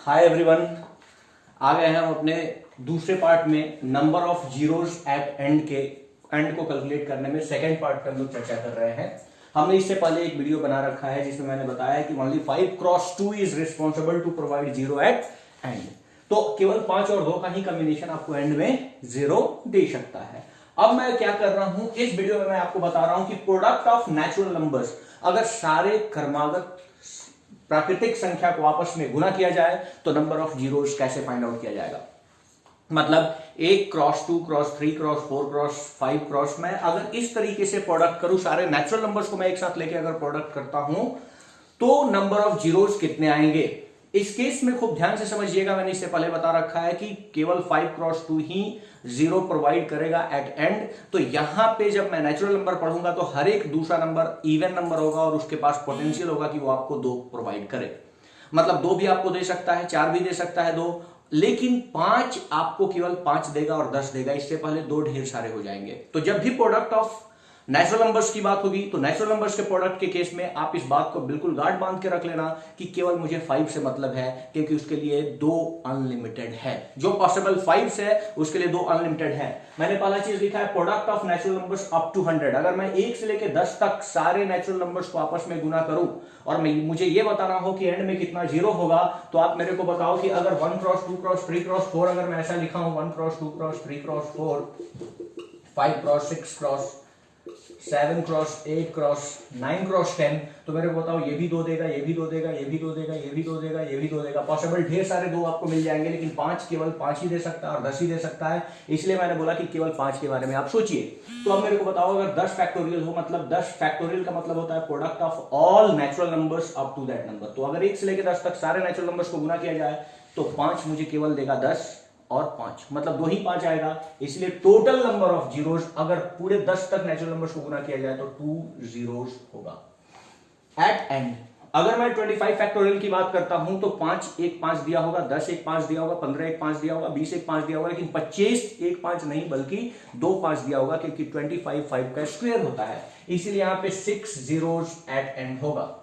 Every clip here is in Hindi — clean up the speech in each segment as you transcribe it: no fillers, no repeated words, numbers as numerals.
हाय एवरीवन, आ गए हैं हम अपने दूसरे पार्ट में number of zeros eight and को कैलकुलेट करने में सेकंड पार्ट पे हम लोग चर्चा कर रहे हैं। हमने इससे पहले एक वीडियो बना रखा है जिसमें मैंने बताया कि only 5 cross 2 is responsible to provide zero at end. तो केवल 5 और 2 का ही कॉम्बिनेशन आपको एंड में जीरो दे सकता है। अब मैं क्या कर रहा हूं, इस वीडियो में मैं आपको बता रहा हूं कि प्रोडक्ट ऑफ नेचुरल नंबर्स, अगर सारे क्रमागत प्राकृतिक संख्या को आपस में गुना किया जाए तो नंबर ऑफ जीरोस कैसे फाइंड आउट किया जाएगा। मतलब 1 cross 2 cross 3 cross 4 cross 5 cross, मैं अगर इस तरीके से प्रोडक्ट करूं, सारे नेचुरल नंबर्स को मैं एक साथ लेके अगर प्रोडक्ट करता हूं तो नंबर ऑफ जीरोस कितने आएंगे। इस केस में खूब ध्यान से समझिएगा, मैंने इससे पहले बता रखा है कि केवल 5 क्रॉस 2 ही जीरो प्रोवाइड करेगा एट एंड। तो यहां पे जब मैं नेचुरल नंबर पढ़ूंगा तो हर एक दूसरा नंबर इवन नंबर होगा और उसके पास पोटेंशियल होगा कि वो आपको 2 प्रोवाइड करे। मतलब 2 भी आपको दे सकता है, 4 भी दे सकता है 2, लेकिन 5 आपको केवल 5 देगा और 10 देगा। इससे पहले 2 ढेर सारे हो जाएंगे। तो जब भी प्रोडक्ट ऑफ नेचुरल नंबर्स की बात होगी तो नेचुरल नंबर्स के प्रोडक्ट के केस में आप इस बात को बिल्कुल गांठ बांध के रख लेना कि केवल मुझे 5 से मतलब है, क्योंकि उसके लिए 2 अनलिमिटेड है। जो पॉसिबल 5 से उसके लिए 2 अनलिमिटेड है। मैंने पहला चीज लिखा है product of natural numbers up to 100। अगर मैं 1 से लेकर 10 तक सारे नेचुरल नंबर्स को आपस में गुना करूं और मुझे ये बताना हो कि एंड में कितना जीरो होगा, तो आप मेरे को बताओ कि अगर 1 क्रॉस 2 क्रॉस 3 क्रॉस 4 अगर मैं ऐसा लिखा हूं 1 cross 2 cross 3 cross 4 5 cross 6 cross 7 cross 8 cross 9 cross 10, तो मेरे को बताओ ये भी 2 देगा, ये भी 2 देगा, ये भी 2 देगा, ये भी 2 देगा, ये भी 2 देगा। पॉसिबल ढेर सारे 2 आपको मिल जाएंगे, लेकिन 5 केवल 5 ही दे सकता है और 10 ही दे सकता है। इसलिए मैंने बोला कि केवल 5 के बारे में आप सोचिए। तो अब मेरे को बताओ अगर 10 फैक्टोरियल हो, मतलब 10 फैक्टोरियल का मतलब होता है product of all natural numbers up to that number. तो अगर 1 से लेकर 10 तक सारे नेचुरल नंबर्स को गुना किया जाए तो 5 मुझे केवल देगा 10 और 5, मतलब 2 ही 5 आएगा। इसलिए टोटल नंबर ऑफ जीरोस अगर पूरे 10 तक नेचुरल नंबर्स को गुना किया जाए तो 2 जीरोस होगा एट एंड। अगर मैं 25 फैक्टोरियल की बात करता हूं तो 5 एक 5 दिया होगा, 10 एक 5 दिया होगा, 15 एक 5 दिया होगा, 20 एक 5 दिया होगा, लेकिन 25 एक 5 नहीं बल्कि 2 5 दिया होगा, क्योंकि 25 5 का स्क्वायर होता है। इसीलिए यहां पे 6 जीरोस एट एंड होगा।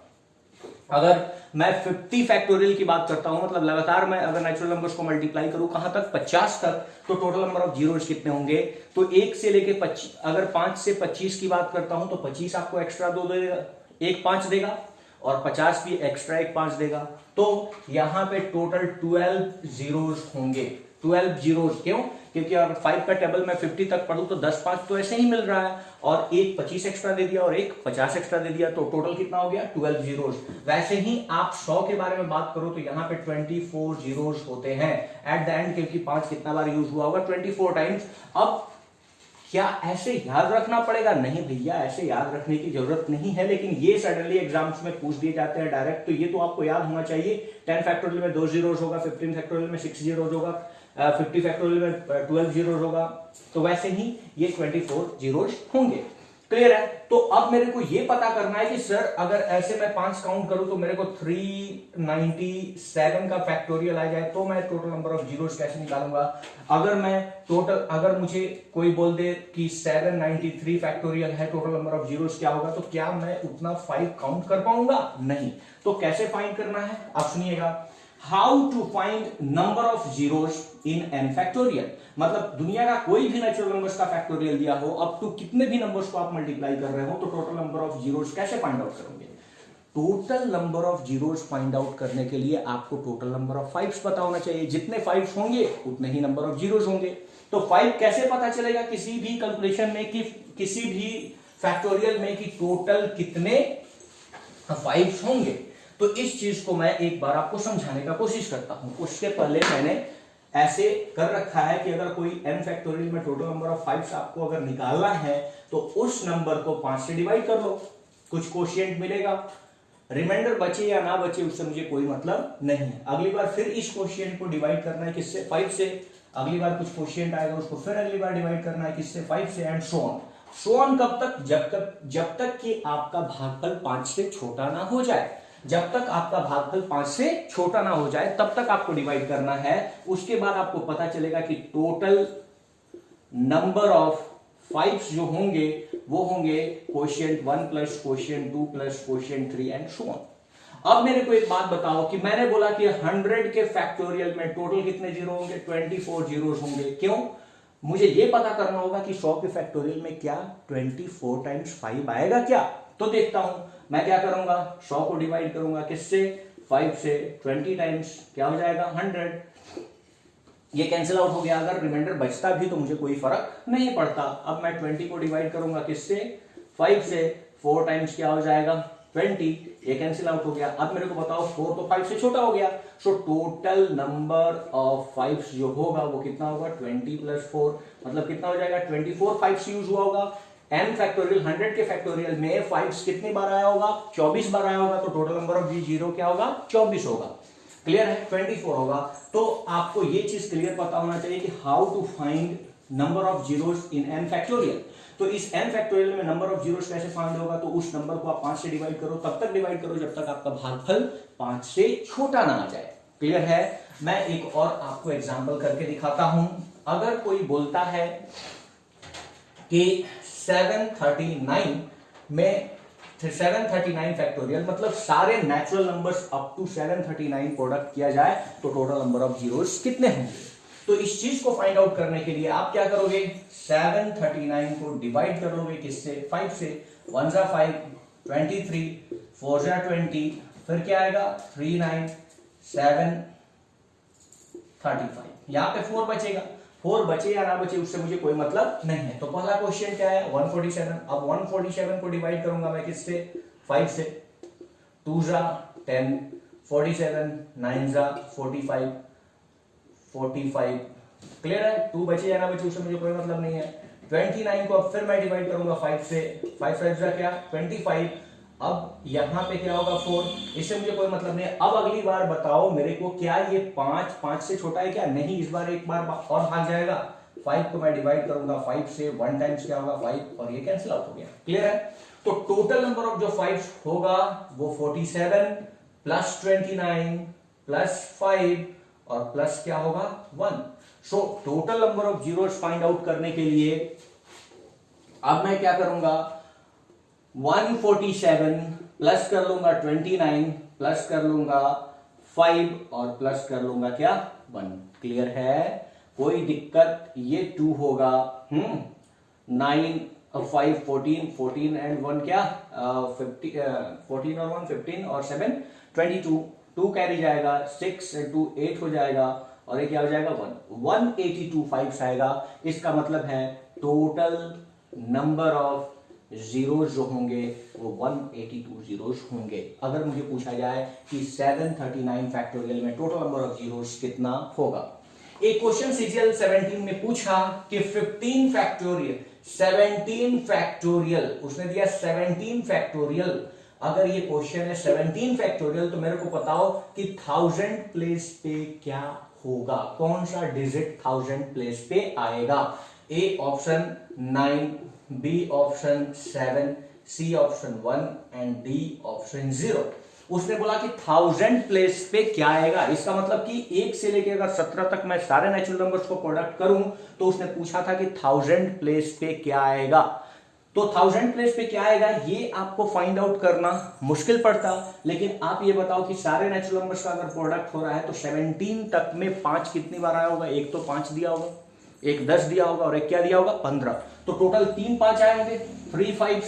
अगर मैं 50 फैक्टोरियल की बात करता हूं, मतलब लगातार मैं अगर नेचुरल नंबर्स को मल्टीप्लाई करूं कहां तक, 50 तक, तो टोटल नंबर ऑफ जीरोस कितने होंगे। तो 1 से लेके 25, अगर 5 से 25 की बात करता हूं तो 25 आपको एक्स्ट्रा 2 देगा, 1 5 देगा, और 50 भी एक्स्ट्रा 1 5 देगा। तो यहां पे टोटल 12 जीरोस होंगे। 12 जीरोस क्यों? क्योंकि अगर 5 का टेबल मैं 50 तक पढ़ूं तो 10 5 तो ऐसे ही मिल रहा है, और एक 25 एक्स्ट्रा दे दिया और एक 50 एक्स्ट्रा दे दिया, तो टोटल कितना हो गया 12 जीरोस। वैसे ही आप 100 के बारे में बात करो तो यहाँ पे 24 जीरोस होते हैं एट द एंड, क्योंकि 5 कितना बार यूज हुआ होगा 24 टाइम्स। अब क्या ऐसे याद रखना पड़ेगा? नहीं भैया, ऐसे याद रखने की जरूरत नहीं है, लेकिन ये सडनली एग्जाम्स में पूछ दिए जाते हैं डायरेक्ट, तो ये तो आपको याद होना चाहिए। 10 फैक्टोरियल में 2 जीरोस होगा, 15 फैक्टोरियल में 6 जीरोस होगा, 50 फैक्टोरियल में 12 जीरोस होगा, तो वैसे ही ये 24 जीरोस होंगे। क्लियर है? तो अब मेरे को ये पता करना है कि सर अगर ऐसे मैं 5 काउंट करूं तो मेरे को 397 का फैक्टोरियल आ जाए तो मैं टोटल नंबर ऑफ जीरोस कैसे निकालूंगा। अगर मुझे कोई बोल दे कि 793 फैक्टोरियल है, टोटल नंबर ऑफ जीरोस क्या होगा, तो क्या मैं उतना 5 काउंट कर पाऊंगा? नहीं। तो कैसे फाइंड करना है आप सुनिएगा। How to find number of zeros in N factorial, मतलब दुनिया का कोई भी नेचुरल नंबर्स का फैक्टोरियल दिया हो, अप टू कितने भी नंबर्स को आप मल्टीप्लाई कर रहे हो, तो टोटल नंबर ऑफ जीरोस कैसे फाइंड आउट करोगे। Total number of zeros find out करने के लिए आपको टोटल नंबर ऑफ 5 पता होना चाहिए। जितने 5 होंगे उतने ही नंबर ऑफ जीरोस होंगे। तो 5 कैसे पता चलेगा किसी भी कैलकुलेशन में, कि किसी भी फैक्टोरियल में, कि टोटल कितने 5 होंगे। तो इस चीज को मैं एक बार आपको समझाने का कोशिश करता हूं। उससे पहले मैंने ऐसे कर रखा है कि अगर कोई n फैक्टोरियल में टोटल नंबर ऑफ 5 आपको अगर निकालना है तो उस नंबर को 5 से डिवाइड कर लो, कुछ कोशिएंट मिलेगा। रिमाइंडर बचे या ना बचे उससे मुझे कोई मतलब नहीं है। अगली बार फिर इस कोशिएंट को डिवाइड करना है किससे, 5 से। अगली बार कुछ कोशिएंट आएगा उसको फिर अगली बार डिवाइड करना है किससे, 5 से, and so on. So on कब तक? जब तक कि आपका भागफल 5 से छोटा ना हो जाए। जब तक आपका भागफल 5 से छोटा ना हो जाए तब तक आपको डिवाइड करना है। उसके बाद आपको पता चलेगा कि टोटल नंबर ऑफ 5 जो होंगे वो होंगे quotient 1 plus quotient 2 plus quotient 3 and so on. अब मेरे को एक बात बताओ कि मैंने बोला कि 100 के फैक्टोरियल में टोटल कितने जीरो होंगे, 24 जीरोस होंगे। क्यों? मुझे ये पता करना होगा कि 100 के फैक्टोरियल में क्या 24 टाइम्स 5 आएगा क्या। तो देखता हूं, मैं क्या करूंगा, 100 को डिवाइड करूंगा किससे, 5 से, 20 टाइम्स क्या हो जाएगा 100। ये कैंसिल आउट हो गया, अगर रिमाइंडर बचता भी तो मुझे कोई फर्क नहीं पड़ता। अब मैं 20 को डिवाइड करूंगा किससे, 5 से, 4 टाइम्स क्या हो जाएगा 20, ये कैंसिल आउट हो गया। अब मेरे को बताओ 4 तो 5 से छोटा हो गया, सो टोटल नंबर ऑफ 5 जो होगा वो कितना होगा 20 + 4, मतलब कितना हो जाएगा 24 5 यूज हुआ होगा। n फैक्टोरियल 100 के फैक्टोरियल में 5 कितनी बार आया होगा, 24 बार आया होगा, तो टोटल नंबर ऑफ जीरो क्या होगा 24 होगा। क्लियर है, 24 होगा। तो आपको ये चीज क्लियर पता होना चाहिए कि how to find number of zeros in n factorial. तो इस n फैक्टोरियल में नंबर ऑफ जीरोस कैसे फाइंड होगा, तो उस नंबर को आप 5 से डिवाइड करो, तब तक डिवाइड करो जब तक आपका भागफल 5 से छोटा ना आ जाए। क्लियर है। मैं एक और आपको एग्जांपल करके दिखाता हूं। अगर कोई बोलता है कि 739 में 739 फैक्टोरियल मतलब सारे natural numbers up to 739 product किया जाए तो टोटल नंबर ऑफ जीरोस कितने होंगे। तो इस चीज को फाइंड आउट करने के लिए आप क्या करोगे, 739 को डिवाइड कर लोगे किससे, 5 से, 1 जा 5, 23, 4 जा 20, फिर क्या आएगा 39, 7, 35, यहां पे 4 बचेगा। 4 बचे या ना बचे उससे मुझे कोई मतलब नहीं है। तो पहला क्वेश्चन क्या है 147। अब 147 को डिवाइड करूंगा मैं किससे, 5 से, 2 जा 10, 47, 9 जा 45, 45। क्लियर है, 2 बचे या ना बचे उससे मुझे कोई मतलब नहीं है। 29 को अब फिर मैं डिवाइड करूंगा 5 से, 5 5 जा क्या 25। अब यहां पे क्या होगा 4, इससे मुझे कोई मतलब नहीं है। अब अगली बार बताओ मेरे को, क्या ये 5 से छोटा है क्या, नहीं। इस बार एक बार और भाग जाएगा, 5 को मैं डिवाइड करूंगा 5 से, 1 टाइम्स क्या होगा 5, और ये कैंसिल आउट हो गया। क्लियर है। तो टोटल नंबर ऑफ जो 5 होगा वो 47 प्लस 29 प्लस 5 और प्लस क्या होगा 1। So total number of zeros find out करने के लिए अब मैं क्या करूंगा, 147 प्लस कर लूंगा 29 प्लस कर लूंगा 5 और प्लस कर लूंगा क्या 1। क्लियर है, कोई दिक्कत। ये 2 होगा, 9 5 14, 14 एंड 1 क्या 14 और 1 15 और 7 22, 2 कैरी जाएगा, 6 2 8 हो जाएगा, और ये क्या हो जाएगा 182 5 आएगा। इसका मतलब है टोटल नंबर ऑफ जीरोस जो होंगे वो 182 जीरोस होंगे। अगर मुझे पूछा जाए कि 739 फैक्टोरियल में टोटल नंबर ऑफ जीरोस कितना होगा। एक क्वेश्चन सीजीएल 17 में पूछा कि 15 फैक्टोरियल 17 फैक्टोरियल, उसने दिया 17 फैक्टोरियल। अगर ये क्वेश्चन है 17 फैक्टोरियल तो मेरे को बताओ कि 1000 प्लेस पे क्या होगा, कौन सा डिजिट 1000 प्लेस पे आएगा। A option 9, B option 7, C option 1 and D option 0। उसने बोला कि 1000 प्लेस पे क्या आएगा, इसका मतलब कि 1 से लेकर अगर 17 तक मैं सारे नेचुरल नंबर्स को प्रोडक्ट करूं तो उसने पूछा था कि 1000 प्लेस पे क्या आएगा। तो 1000 प्लेस पे क्या आएगा ये आपको फाइंड आउट करना मुश्किल पड़ता, लेकिन आप ये बताओ कि सारे नेचुरल नंबर्स का अगर प्रोडक्ट हो रहा है तो 17 तक में 5 कितनी बार आया होगा, एक तो 5 दिया होगा, एक 10 दिया होगा और एक क्या दिया होगा 15। तो टोटल 3 5 आए होंगे, 3 5,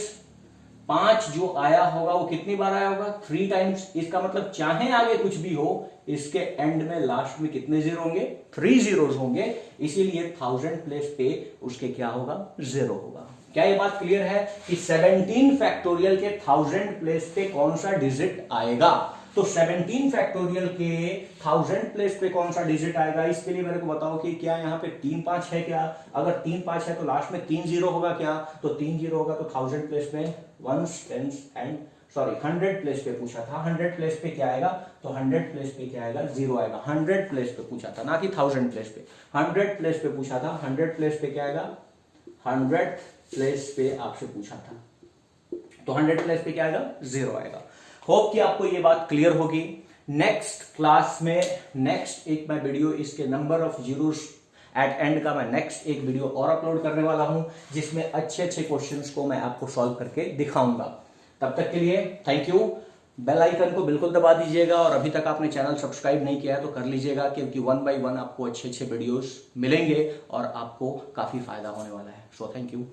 5 जो आया होगा वो कितनी बार आया होगा 3 टाइम्स। इसका मतलब चाहे आगे कुछ भी हो इसके एंड में लास्ट में कितने जीरो होंगे 3 जीरोस होंगे, इसीलिए 1000 प्लेस पे उसके क्या होगा 0 होगा। क्या ये बात क्लियर है कि 17 फैक्टोरियल के 1000 प्लेस पे कौन सा डिजिट आएगा। तो 17 फैक्टोरियल के 1000 प्लेस पे कौन सा डिजिट आएगा, इसके लिए मेरे को बताओ कि क्या यहाँ पे 3 5 है क्या। अगर 3 5 है तो लास्ट में 3 0 होगा क्या, तो 3 0 होगा तो 1000 प्लेस में 1s 10s एंड 100 प्लेस पे पूछा था, 100 प्लेस पे क्या आएगा, तो 100 प्लेस पे क्या आएगा 0 आएगा। 100 प्लेस पे पूछा था ना कि 1000 प्लेस पे, 100 प्लेस पे पूछा था, 100 प्लेस पे क्या आएगा 100 प्लेस पे आपसे पूछा था, तो 100 प्लेस पे क्या आएगा 0 आएगा। होप कि आपको ये बात क्लियर होगी। नेक्स्ट क्लास में नेक्स्ट एक मैं वीडियो इसके number of zeros eight and का मैं नेक्स्ट एक वीडियो और अपलोड करने वाला हूं जिसमें अच्छे अच्छे क्वेश्चंस को मैं आपको सॉल्व करके दिखाऊंगा। तब तक के लिए थैंक यू। बेल आइकन को बिल्कुल दबा दीजिएगा, और अभी तक आपने चैनल सब्सक्राइब नहीं किया है तो कर लीजिएगा, क्योंकि 1 बाय 1 आपको अच्छे अच्छे वीडियोस मिलेंगे और आपको काफ़ी फायदा होने वाला है। So thank you.